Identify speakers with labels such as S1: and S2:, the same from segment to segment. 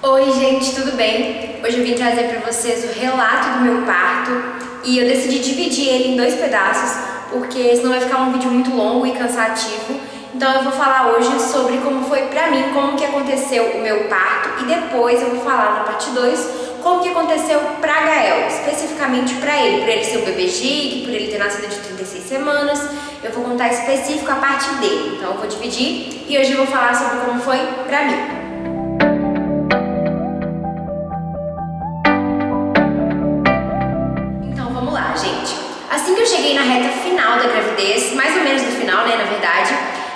S1: Oi gente, tudo bem? Hoje eu vim trazer para vocês o relato do meu parto e eu decidi dividir ele em dois pedaços porque senão vai ficar um vídeo muito longo e cansativo. Então eu vou falar hoje sobre como foi pra mim, como que aconteceu o meu parto e depois eu vou falar na parte 2 como que aconteceu pra Gael, especificamente pra ele ser o bebê gig, por ele ter nascido de 36 semanas. Eu vou contar específico a parte dele, então eu vou dividir e hoje eu vou falar sobre como foi pra mim. Assim que eu cheguei na reta final da gravidez, mais ou menos no final, né, na verdade,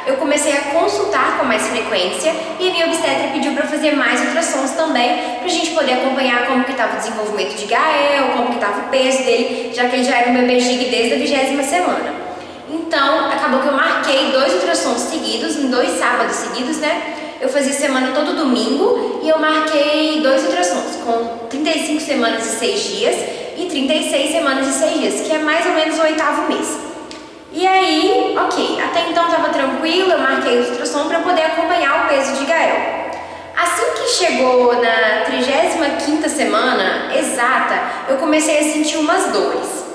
S1: eu comecei a consultar com mais frequência e a minha obstetra pediu para fazer mais ultrassons também, pra gente poder acompanhar como que estava o desenvolvimento de Gael, como que estava o peso dele, já que ele já era um bebê gig desde a 20ª semana. Então, acabou que eu marquei 2 ultrassons seguidos, em 2 sábados seguidos, né? Eu fazia semana todo domingo e eu marquei 2 ultrassons, com 35 semanas e 6 dias e 36 semanas e 6 dias, que é mais ou menos o 8º mês. E aí, ok, até então estava tranquilo, eu marquei o ultrassom para poder acompanhar o peso de Gael. Assim que chegou na 35ª semana exata, eu comecei a sentir umas dores.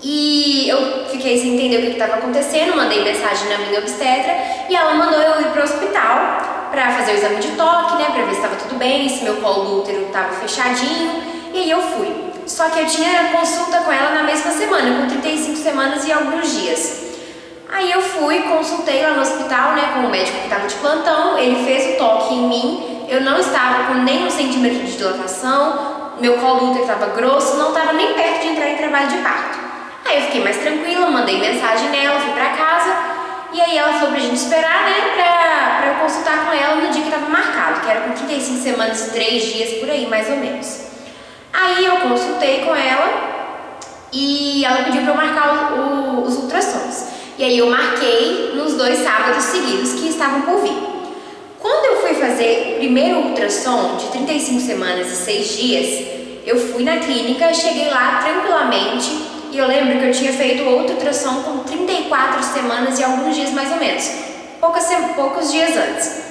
S1: E eu fiquei sem entender o que estava acontecendo, mandei mensagem na minha obstetra e ela mandou eu ir para o hospital para fazer o exame de toque, né, para ver se estava tudo bem, se meu colo do útero estava fechadinho, e aí eu fui. Só que eu tinha consulta com ela na mesma semana, com 35 semanas e alguns dias. Aí eu fui, consultei lá no hospital, né, com o médico que estava de plantão, ele fez o toque em mim, eu não estava com nem 1 centímetro de dilatação, meu colo do útero estava grosso, não estava nem perto de entrar em trabalho de parto. Aí eu fiquei mais tranquila, mandei mensagem nela, fui pra casa, e aí ela falou pra gente esperar, né, pra eu consultar com ela no dia que estava marcado, que era com 35 semanas e 3 dias, por aí, mais ou menos. Aí eu consultei com ela e ela pediu para eu marcar os ultrassons. E aí eu marquei nos 2 sábados seguidos que estavam por vir. Quando eu fui fazer o primeiro ultrassom de 35 semanas e 6 dias, eu fui na clínica, cheguei lá tranquilamente e eu lembro que eu tinha feito outro ultrassom com 34 semanas e alguns dias mais ou menos, poucos dias antes.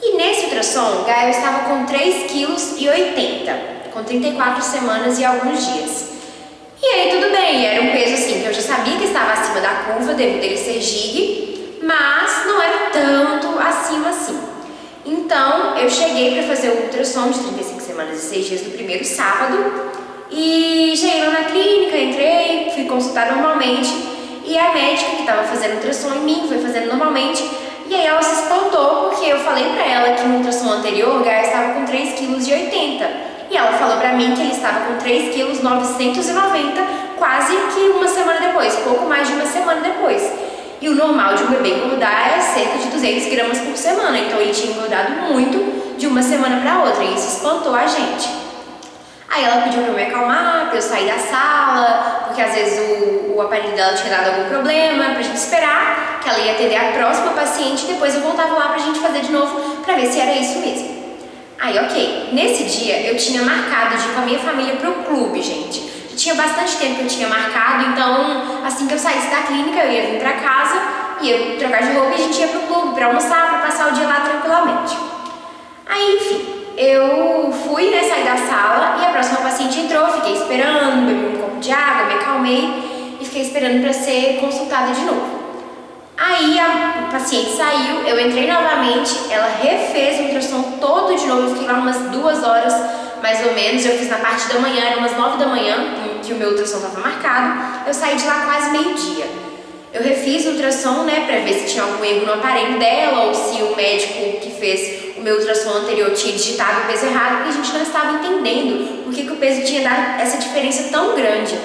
S1: E nesse ultrassom, Gael estava com 3,80 kg. Com 34 semanas e alguns dias. E aí tudo bem, era um peso assim que eu já sabia que estava acima da curva devido dele ser gig, mas não era tanto acima assim. Então eu cheguei para fazer o ultrassom de 35 semanas e 6 dias do primeiro sábado e cheguei lá na clínica, entrei, fui consultar normalmente e a médica que estava fazendo ultrassom em mim foi fazendo normalmente. E aí ela se espantou porque eu falei para ela que no ultrassom anterior o Gael estava com 3,80 kg. E ela falou pra mim que ele estava com 3,990 kg, quase que uma semana depois, pouco mais de uma semana depois. E o normal de um bebê engordar é cerca de 200 gramas por semana, então ele tinha engordado muito de uma semana para outra e isso espantou a gente. Aí ela pediu pra eu me acalmar, pra eu sair da sala, porque às vezes o aparelho dela tinha dado algum problema, pra gente esperar que ela ia atender a próxima paciente e depois eu voltava lá pra gente fazer de novo pra ver se era isso mesmo. Aí, ok, nesse dia eu tinha marcado de ir com a minha família pro clube, gente. Já tinha bastante tempo que eu tinha marcado, então assim que eu saísse da clínica eu ia vir pra casa, ia trocar de roupa e a gente ia pro clube pra almoçar, pra passar o dia lá tranquilamente. Aí, enfim, eu fui, né, sair da sala e a próxima paciente entrou, fiquei esperando, bebi um copo de água, me acalmei e fiquei esperando pra ser consultada de novo. Aí a paciente saiu, eu entrei novamente, ela refez o ultrassom todo de novo, eu fiquei lá umas 2 horas mais ou menos, eu fiz na parte da manhã, eram umas 9 da manhã, que o meu ultrassom estava marcado, eu saí de lá quase meio-dia. Eu refiz o ultrassom, né, pra ver se tinha algum erro no aparelho dela ou se o médico que fez o meu ultrassom anterior tinha digitado o peso errado, porque a gente não estava entendendo por que o peso tinha dado essa diferença tão grande.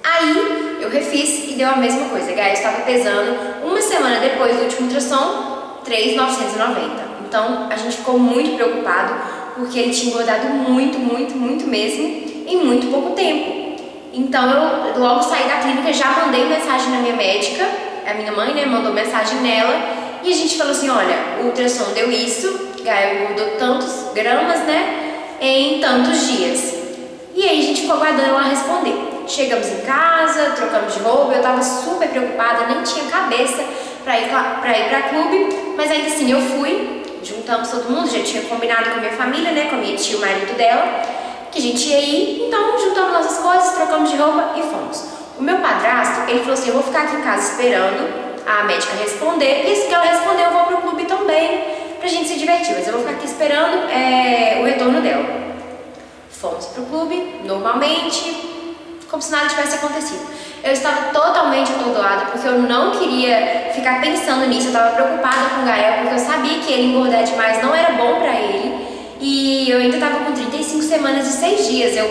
S1: Aí eu refiz e deu a mesma coisa. Gael estava pesando uma semana depois do último ultrassom 3,990. Então a gente ficou muito preocupado porque ele tinha engordado muito mesmo em muito pouco tempo. Então eu logo saí da clínica, já mandei mensagem na minha médica, a minha mãe, né, mandou mensagem nela e a gente falou assim, olha, o ultrassom deu isso, Gael engordou tantos gramas, né, em tantos dias. E aí a gente ficou aguardando ela responder. Chegamos em casa, trocamos de roupa, eu tava super preocupada, nem tinha cabeça pra ir pra clube, mas ainda assim eu fui juntamos todo mundo, já tinha combinado com a minha família, né, com a minha tia, o marido dela, que a gente ia ir, então juntamos nossas coisas, trocamos de roupa e fomos. O meu padrasto, ele falou assim, eu vou ficar aqui em casa esperando a médica responder, e assim que ela responder eu vou pro clube também, pra gente se divertir, mas eu vou ficar aqui esperando o retorno dela. Fomos pro clube, normalmente, como se nada tivesse acontecido. Eu estava totalmente atordoada, porque eu não queria ficar pensando nisso, eu estava preocupada com o Gael, porque eu sabia que ele engordar demais não era bom pra ele, e eu ainda estava com 35 semanas e 6 dias, eu,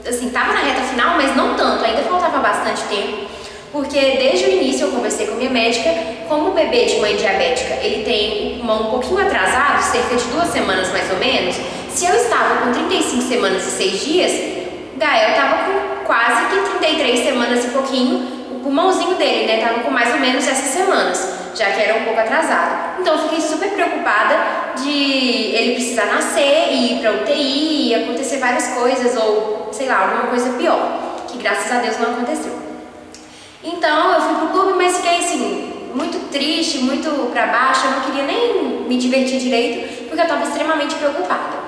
S1: assim, estava na reta final, mas não tanto, ainda faltava bastante tempo, porque desde o início eu conversei com a minha médica, como o bebê de mãe diabética, ele tem o pulmão um pouquinho atrasado, cerca de 2 semanas mais ou menos, se eu estava com 35 semanas e 6 dias, Gael estava com quase que 33 semanas e pouquinho, o pulmãozinho dele, né, estava com mais ou menos essas semanas, já que era um pouco atrasado. Então eu fiquei super preocupada de ele precisar nascer e ir pra UTI, e acontecer várias coisas, ou sei lá, alguma coisa pior, que graças a Deus não aconteceu. Então eu fui pro clube, mas fiquei assim, muito triste, muito pra baixo, eu não queria nem me divertir direito, porque eu tava extremamente preocupada.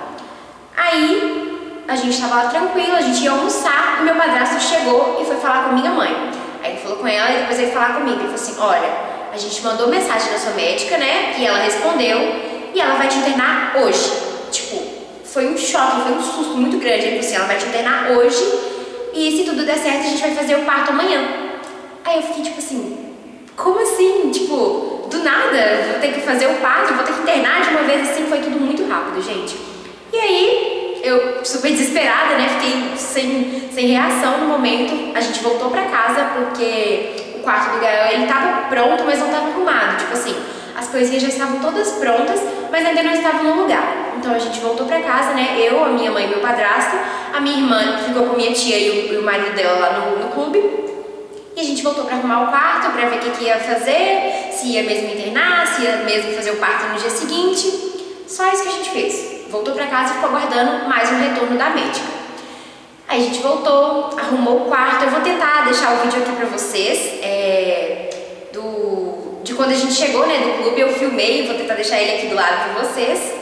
S1: Aí a gente tava lá tranquilo, a gente ia almoçar, e meu padrasto chegou e foi falar com a minha mãe. Aí ele falou com ela e depois ele falar comigo, ele falou assim, olha, a gente mandou mensagem na sua médica, né, e ela respondeu, e ela vai te internar hoje. Tipo, foi um choque, foi um susto muito grande. Ele falou assim, ela vai te internar hoje, e se tudo der certo, a gente vai fazer o parto amanhã. Aí eu fiquei tipo assim, como assim? Tipo, do nada, vou ter que fazer o parto, vou ter que internar de uma vez assim, foi tudo muito rápido, gente. E aí, eu super desesperada, né, fiquei sem reação no momento, a gente voltou pra casa porque o quarto do Gael, ele tava pronto, mas não tava arrumado, tipo assim, as coisinhas já estavam todas prontas, mas ainda não estavam no lugar. Então a gente voltou pra casa, né, eu, a minha mãe e meu padrasto, a minha irmã ficou com a minha tia e o marido dela lá no clube. E a gente voltou pra arrumar o quarto, pra ver o que ia fazer, se ia mesmo internar, se ia mesmo fazer o parto no dia seguinte. Só isso que a gente fez. Voltou pra casa e ficou aguardando mais um retorno da médica. Aí a gente voltou, arrumou o quarto. Eu vou tentar deixar o vídeo aqui pra vocês, de quando a gente chegou, né, do clube. Eu filmei, vou tentar deixar ele aqui do lado pra vocês.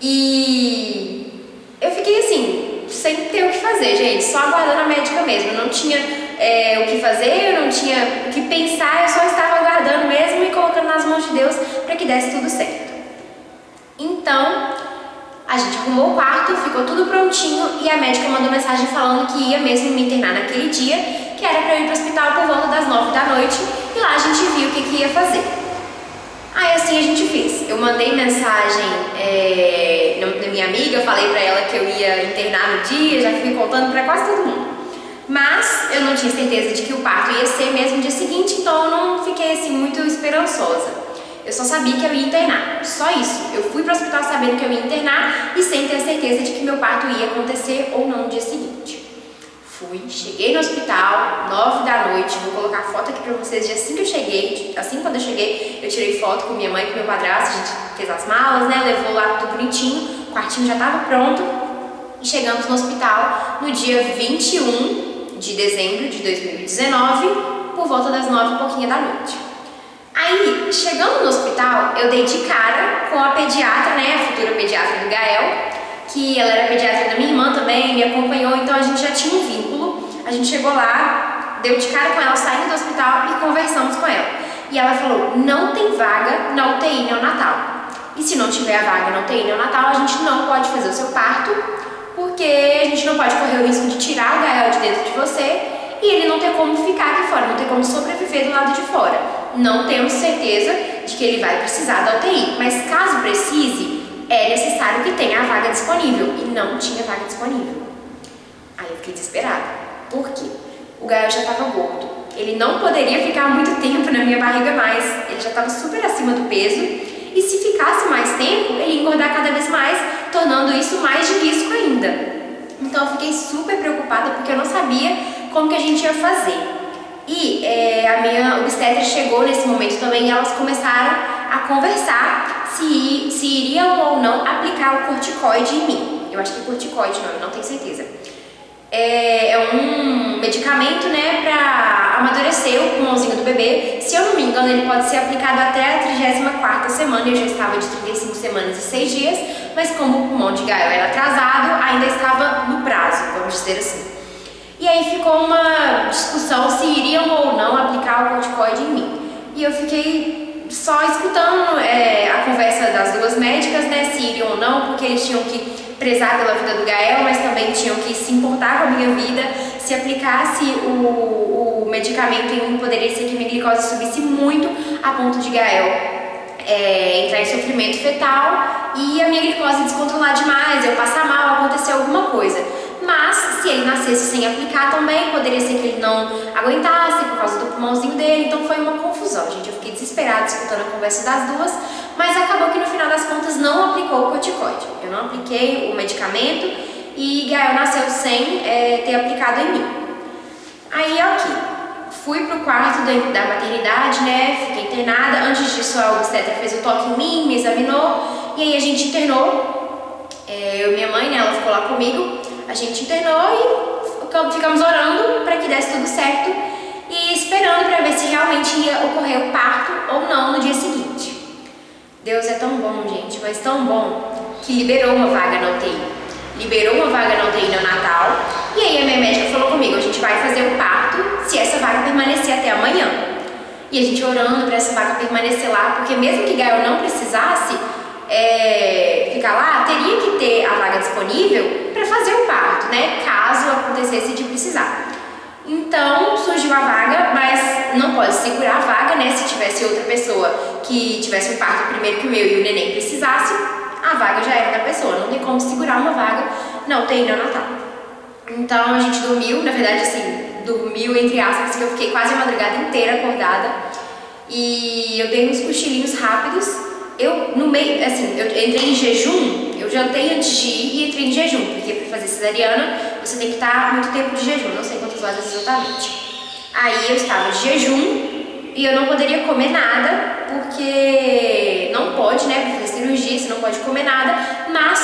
S1: E eu fiquei assim, sem ter o que fazer, gente, só aguardando a médica mesmo. Eu não tinha o que fazer, eu não tinha o que pensar, eu só estava aguardando mesmo e colocando nas mãos de Deus para que desse tudo certo. Então, a gente arrumou o quarto, ficou tudo prontinho e a médica mandou mensagem falando que ia mesmo me internar naquele dia, que era para eu ir para o hospital por volta das 9 da noite, e lá a gente viu o que ia fazer. Aí assim a gente fez. Eu mandei mensagem na minha amiga, falei pra ela que eu ia internar no dia, já fui contando pra quase todo mundo. Mas eu não tinha certeza de que o parto ia ser mesmo no dia seguinte, então eu não fiquei assim muito esperançosa. Eu só sabia que eu ia internar, só isso. Eu fui pro hospital sabendo que eu ia internar e sem ter a certeza de que meu parto ia acontecer ou não no dia seguinte. Fui, cheguei no hospital, 9 da noite, vou colocar a foto aqui pra vocês de assim que eu cheguei, assim quando eu cheguei, eu tirei foto com minha mãe e com meu padrasto, a gente fez as malas, né, levou lá tudo bonitinho, o quartinho já tava pronto, e chegamos no hospital no dia 21 de dezembro de 2019, por volta das 9 e pouquinho da noite. Aí, chegando no hospital, eu dei de cara com a pediatra, né, a futura pediatra do Gael, que ela era pediatra da minha irmã também, me acompanhou, então a gente já tinha um vínculo. A gente chegou lá, deu de cara com ela, saindo do hospital e conversamos com ela. E ela falou, não tem vaga na UTI neonatal. E se não tiver a vaga na UTI neonatal, a gente não pode fazer o seu parto, porque a gente não pode correr o risco de tirar o Gael de dentro de você e ele não ter como ficar aqui fora, não ter como sobreviver do lado de fora. Não temos certeza de que ele vai precisar da UTI, mas caso precise, é necessário que tenha a vaga disponível, e não tinha vaga disponível. Aí eu fiquei desesperada. Por quê? O Gael já estava gordo. Ele não poderia ficar muito tempo na minha barriga mais. Ele já estava super acima do peso, e se ficasse mais tempo, ele ia engordar cada vez mais, tornando isso mais de risco ainda. Então eu fiquei super preocupada, porque eu não sabia como que a gente ia fazer. E a minha obstetra chegou nesse momento também, e elas começaram a conversar se iriam ou não aplicar o corticoide em mim. Eu acho que é corticoide, não tenho certeza. é um medicamento, né, para amadurecer o pulmãozinho do bebê. Se eu não me engano, ele pode ser aplicado até a 34ª semana. Eu já estava de 35 semanas e 6 dias, mas como o pulmão de Gael era atrasado, ainda estava no prazo, vamos dizer assim. E aí ficou uma discussão se iriam ou não aplicar o corticoide em mim. E eu fiquei só escutando a conversa das duas médicas, né, se iriam ou não, porque eles tinham que prezar pela vida do Gael, mas também tinham que se importar com a minha vida. Se aplicasse o medicamento em mim, poderia ser que minha glicose subisse muito a ponto de Gael entrar em sofrimento fetal e a minha glicose descontrolar demais, eu passar mal, acontecer alguma coisa. Mas se ele nascesse sem aplicar também, poderia ser que ele não aguentasse por causa do pulmãozinho dele. Então foi uma confusão, gente. Eu fiquei desesperada escutando a conversa das duas, mas acabou que no final das contas não aplicou o corticoide. Eu não apliquei o medicamento e Gael nasceu sem ter aplicado em mim. Aí, ok, fui pro quarto da maternidade, né, fiquei internada. Antes disso, a obstetra fez o toque em mim, me examinou, e aí a gente internou. Eu e minha mãe, né, ela ficou lá comigo, a gente internou e ficamos orando para que desse tudo certo e esperando para ver se realmente ia ocorrer o parto ou não no dia seguinte. Deus é tão bom, gente, mas tão bom, que liberou uma vaga na UTI. Liberou uma vaga na UTI no Natal, e aí a minha médica falou comigo, a gente vai fazer o parto se essa vaga permanecer até amanhã. E a gente orando para essa vaga permanecer lá, porque mesmo que Gael não precisasse ficar lá, teria que ter a vaga disponível para fazer o parto, né, caso acontecesse de precisar. Então surgiu a vaga, mas não pode segurar a vaga, né, se tivesse outra pessoa que tivesse um parto primeiro que o meu e o neném precisasse, a vaga já era da pessoa, não tem como segurar uma vaga na UTI neonatal. Então a gente dormiu, na verdade assim, dormiu entre aspas, porque eu fiquei quase a madrugada inteira acordada e eu dei uns cochilinhos rápidos. Eu, no meio, assim, eu entrei em jejum, eu jantei antes de ir e entrei em jejum, porque para fazer cesariana você tem que estar muito tempo de jejum, não sei quantas horas exatamente. Aí eu estava de jejum e eu não poderia comer nada, porque não pode, né, para fazer cirurgia, você não pode comer nada, mas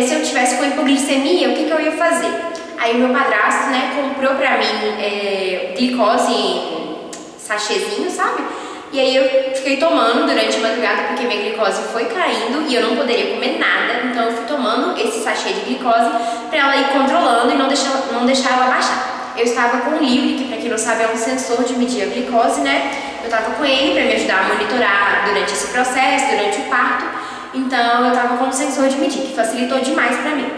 S1: se eu tivesse com hipoglicemia, o que eu ia fazer? Aí o meu padrasto, né, comprou pra mim glicose em sachêzinho, sabe? E aí eu fiquei tomando durante a madrugada porque minha glicose foi caindo e eu não poderia comer nada, então eu fui tomando esse sachê de glicose pra ela ir controlando e não deixar ela baixar. Eu estava com o Libre, que pra quem não sabe é um sensor de medir a glicose, né? Eu estava com ele pra me ajudar a monitorar durante esse processo, durante o parto, então eu estava com um sensor de medir, que facilitou demais pra mim.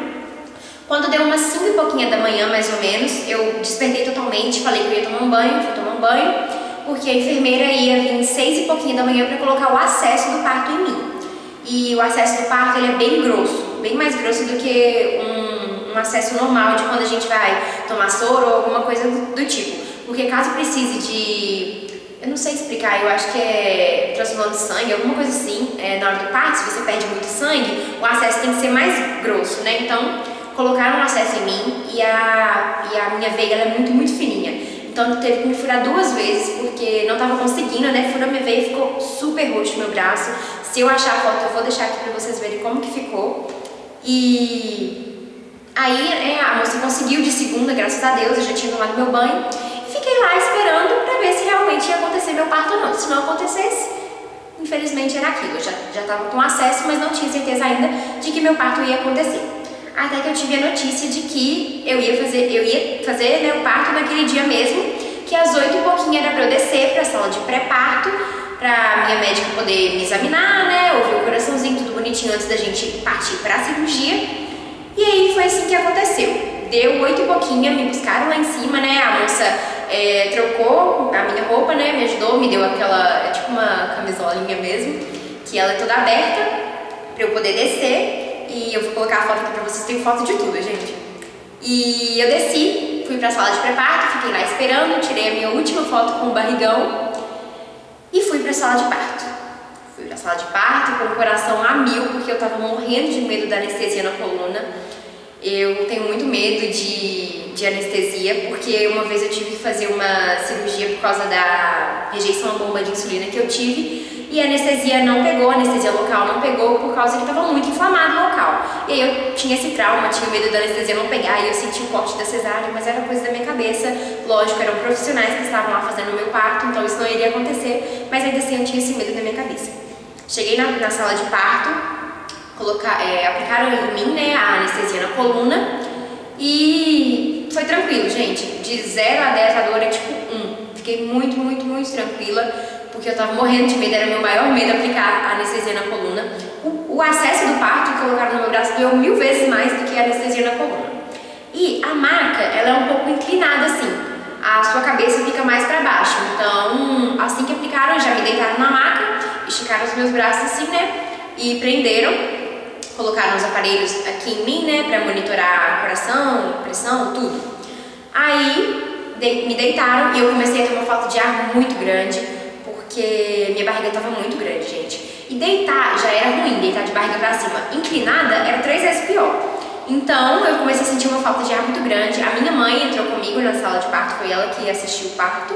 S1: Quando deu umas 5 e pouquinha da manhã, mais ou menos, eu despertei totalmente, falei que eu ia tomar um banho, fui tomar um banho, porque a enfermeira ia vir 6 e pouquinho da manhã para colocar o acesso do parto em mim. E o acesso do parto ele é bem grosso, bem mais grosso do que um acesso normal de quando a gente vai tomar soro ou alguma coisa do tipo. Porque caso precise de, eu não sei explicar, eu acho que é transfusão de sangue, alguma coisa assim, na hora do parto, se você perde muito sangue, o acesso tem que ser mais grosso, né? Então, colocaram um acesso em mim e a minha veia ela é muito, muito fininha. Então teve que me furar 2 vezes, porque não tava conseguindo, né? Furou minha veia e ficou super roxo meu braço. Se eu achar a foto, eu vou deixar aqui pra vocês verem como que ficou. E aí a moça conseguiu de segunda, graças a Deus, eu já tinha tomado meu banho. E fiquei lá esperando pra ver se realmente ia acontecer meu parto ou não. Se não acontecesse, infelizmente era aquilo. Eu já tava com acesso, mas não tinha certeza ainda de que meu parto ia acontecer. Até que eu tive a notícia de que eu ia fazer né, o parto naquele dia mesmo, que às 8 e pouquinho era pra eu descer pra sala de pré-parto, pra minha médica poder me examinar, né, ouvir o coraçãozinho, tudo bonitinho antes da gente partir pra cirurgia. E aí foi assim que aconteceu. Deu 8 e pouquinho, me buscaram lá em cima, né, a moça trocou a minha roupa, né, me ajudou, me deu aquela, tipo uma camisolinha mesmo, que ela é toda aberta, pra eu poder descer. E eu vou colocar a foto aqui pra vocês, tem foto de tudo, gente. E eu desci, fui pra sala de pré-parto, fiquei lá esperando, tirei a minha última foto com o barrigão e fui pra sala de parto. Fui pra sala de parto com o coração a 1000, porque eu tava morrendo de medo da anestesia na coluna. Eu tenho muito medo de anestesia, porque uma vez eu tive que fazer uma cirurgia por causa da rejeição à bomba de insulina que eu tive. e a anestesia não pegou, a anestesia local não pegou por causa que estava muito inflamado o local. E aí eu tinha esse trauma, tinha medo da anestesia não pegar, e eu senti o corte da cesárea, mas era coisa da minha cabeça. Lógico, eram profissionais que estavam lá fazendo o meu parto, então isso não iria acontecer, mas ainda assim eu tinha esse medo na minha cabeça. Cheguei na sala de parto, aplicaram em mim, né, a anestesia na coluna, e foi tranquilo, gente. De 0 a 10 a dor é tipo 1. Fiquei muito, muito, muito tranquila, porque eu tava morrendo de medo, era meu maior medo aplicar a anestesia na coluna. O acesso do parto que colocaram no meu braço doeu 1000 vezes mais do que a anestesia na coluna. E a maca, ela é um pouco inclinada assim, a sua cabeça fica mais para baixo. Então, assim que aplicaram, já me deitaram na maca, esticaram os meus braços assim, né, e prenderam, colocaram os aparelhos aqui em mim, né, para monitorar coração, pressão, tudo. Aí me deitaram e eu comecei a ter uma falta de ar muito grande, porque minha barriga estava muito grande, gente. E deitar já era ruim, deitar de barriga para cima. Inclinada era 3 vezes pior. Então eu comecei a sentir uma falta de ar muito grande. A minha mãe entrou comigo na sala de parto, foi ela que assistiu o parto.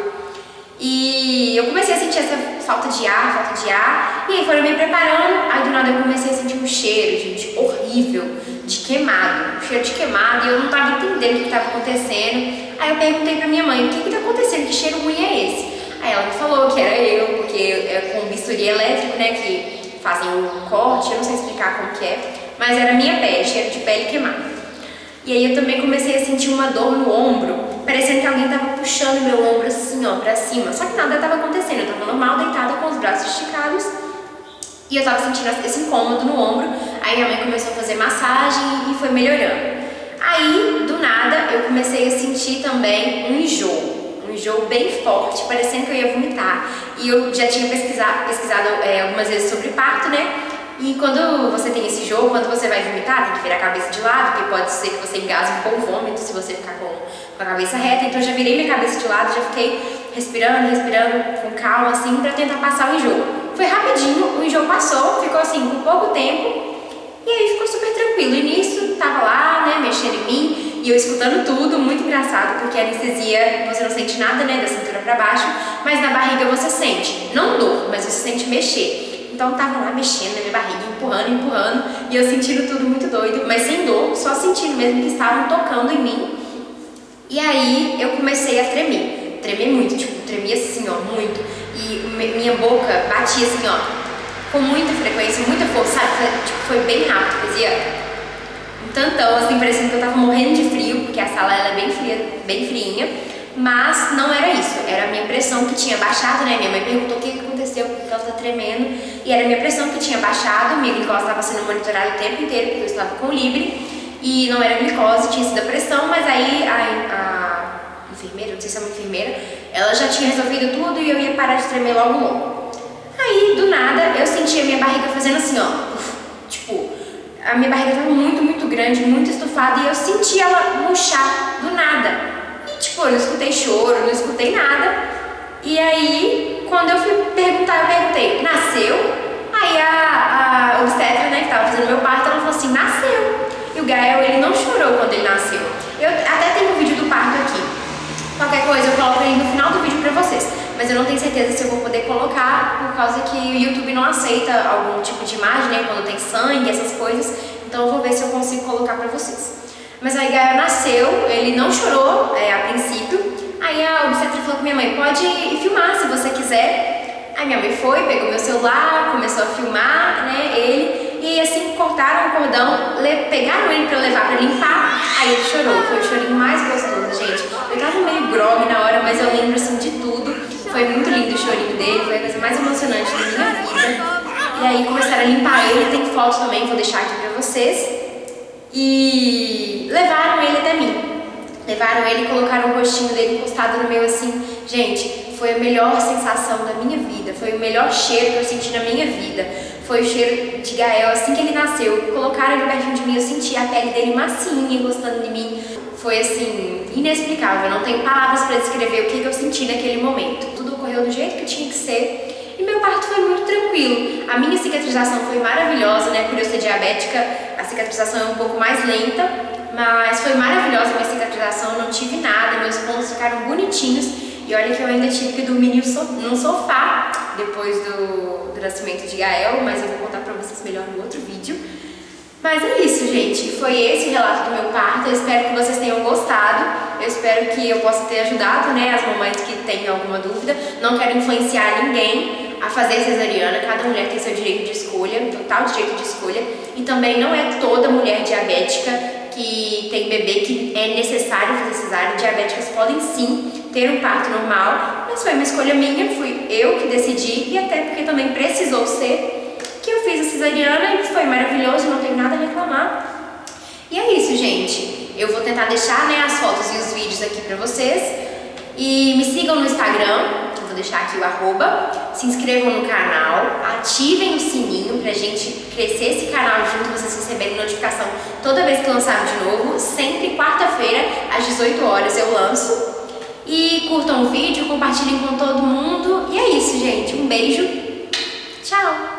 S1: E eu comecei a sentir essa falta de ar, e aí foram me preparando, aí do nada eu comecei a sentir um cheiro, gente, horrível, de queimado, um cheiro de queimado, e eu não tava entendendo o que estava acontecendo. Aí eu perguntei pra minha mãe, o que tá acontecendo, que cheiro ruim é esse? Aí ela me falou que era eu, porque é com bisturi elétrico, né, que fazem o corte, eu não sei explicar como que é, mas era minha pele, cheiro de pele queimada. E aí eu também comecei a sentir uma dor no ombro, parecendo que alguém tava puxando meu ombro assim, ó, pra cima. Só que nada tava acontecendo, eu tava normal, deitada com os braços esticados. E eu tava sentindo esse incômodo no ombro. Aí minha mãe começou a fazer massagem e foi melhorando. Aí, do nada, eu comecei a sentir também um enjoo bem forte, parecendo que eu ia vomitar. E eu já tinha pesquisado algumas vezes sobre parto, né? E quando você tem esse enjoo, quando você vai vomitar, tem que virar a cabeça de lado, porque pode ser que você engasgue com o vômito se você ficar com a cabeça reta. Então eu já virei minha cabeça de lado, já fiquei respirando com calma, assim, pra tentar passar o enjoo. Foi rapidinho, o enjoo passou, ficou assim por pouco tempo, e aí ficou super tranquilo. E nisso, tava lá, né, mexendo em mim, e eu escutando tudo, muito engraçado, porque a anestesia, você não sente nada, né, da cintura pra baixo, mas na barriga você sente, não dor, mas você sente mexer. Então tava lá mexendo na minha barriga, empurrando, e eu sentindo tudo muito doido, mas sem dor, só sentindo mesmo que estavam tocando em mim. E aí eu comecei a tremer muito, tipo, tremia assim, ó, muito. E minha boca batia assim, ó, com muita frequência, muita força, sabe? Tipo, foi bem rápido, fazia um tantão, assim, parecendo que eu tava morrendo de frio, porque a sala ela é bem fria, bem friinha. Mas não era isso, era a minha pressão que tinha baixado, né? Minha mãe perguntou o que aconteceu, porque ela tá tremendo. E era a minha pressão que tinha baixado, minha glicose estava sendo monitorada o tempo inteiro, porque eu estava com Libre. E não era glicose, tinha sido a pressão, mas aí a enfermeira, não sei se é uma enfermeira, ela já tinha resolvido tudo e eu ia parar de tremer logo. Aí, do nada, eu senti a minha barriga fazendo assim, ó. Tipo, a minha barriga estava muito, muito grande, muito estufada, e eu senti ela murchar do nada. Tipo, eu não escutei choro, não escutei nada. E aí, quando eu fui perguntar, eu perguntei, nasceu? Aí a obstetra, né, que tava fazendo meu parto, ela falou assim, nasceu. E o Gael, ele não chorou quando ele nasceu. Eu até tenho um vídeo do parto aqui. Qualquer coisa eu coloco aí no final do vídeo pra vocês. Mas eu não tenho certeza se eu vou poder colocar, por causa que o YouTube não aceita algum tipo de imagem, né, quando tem sangue, essas coisas. Então eu vou ver se eu consigo colocar pra vocês. Mas aí Gael nasceu, ele não chorou a princípio. Aí a obstetra falou com minha mãe, pode ir filmar se você quiser. Aí minha mãe foi, pegou meu celular, começou a filmar, né, ele. E aí assim, cortaram o cordão, pegaram ele pra levar pra limpar. Aí ele chorou, foi o chorinho mais gostoso, gente. Eu tava meio grog na hora, mas eu lembro assim de tudo. Foi muito lindo o chorinho dele, foi a coisa mais emocionante da minha vida. E aí começaram a limpar ele, tem foto também, vou deixar aqui pra vocês. E levaram ele até mim. Levaram ele e colocaram o rostinho dele encostado no meu assim. Gente, foi a melhor sensação da minha vida. Foi o melhor cheiro que eu senti na minha vida. Foi o cheiro de Gael assim que ele nasceu. Colocaram ele pertinho de mim, eu senti a pele dele macinha encostando em mim. Foi assim, inexplicável. Não tenho palavras para descrever o que eu senti naquele momento. Tudo ocorreu do jeito que tinha que ser. E meu parto foi muito tranquilo. A minha cicatrização foi maravilhosa, né? Por eu ser diabética, a cicatrização é um pouco mais lenta, mas foi maravilhosa a minha cicatrização, não tive nada, meus pontos ficaram bonitinhos. E olha que eu ainda tive que dormir num sofá depois do nascimento de Gael, mas eu vou contar pra vocês melhor no outro vídeo. Mas é isso, gente. Foi esse o relato do meu parto. Eu espero que vocês tenham gostado. Eu espero que eu possa ter ajudado, né, as mamães que têm alguma dúvida. Não quero influenciar ninguém a fazer cesariana. Cada mulher tem seu direito de escolha, total direito de escolha. E também não é toda mulher diabética que tem bebê que é necessário fazer cesárea. Diabéticas podem sim ter um parto normal, mas foi uma escolha minha, fui eu que decidi e até porque também precisou ser, que eu fiz a cesariana e foi maravilhoso, não tenho nada a reclamar. E é isso, gente. Eu vou tentar deixar, né, as fotos e os vídeos aqui pra vocês. E me sigam no Instagram, eu vou deixar aqui o arroba. Se inscrevam no canal, ativem o sininho pra gente crescer esse canal junto, vocês receberem notificação toda vez que lançar de novo. Sempre quarta-feira, às 18 horas eu lanço. E curtam o vídeo, compartilhem com todo mundo. E é isso, gente. Um beijo. Tchau!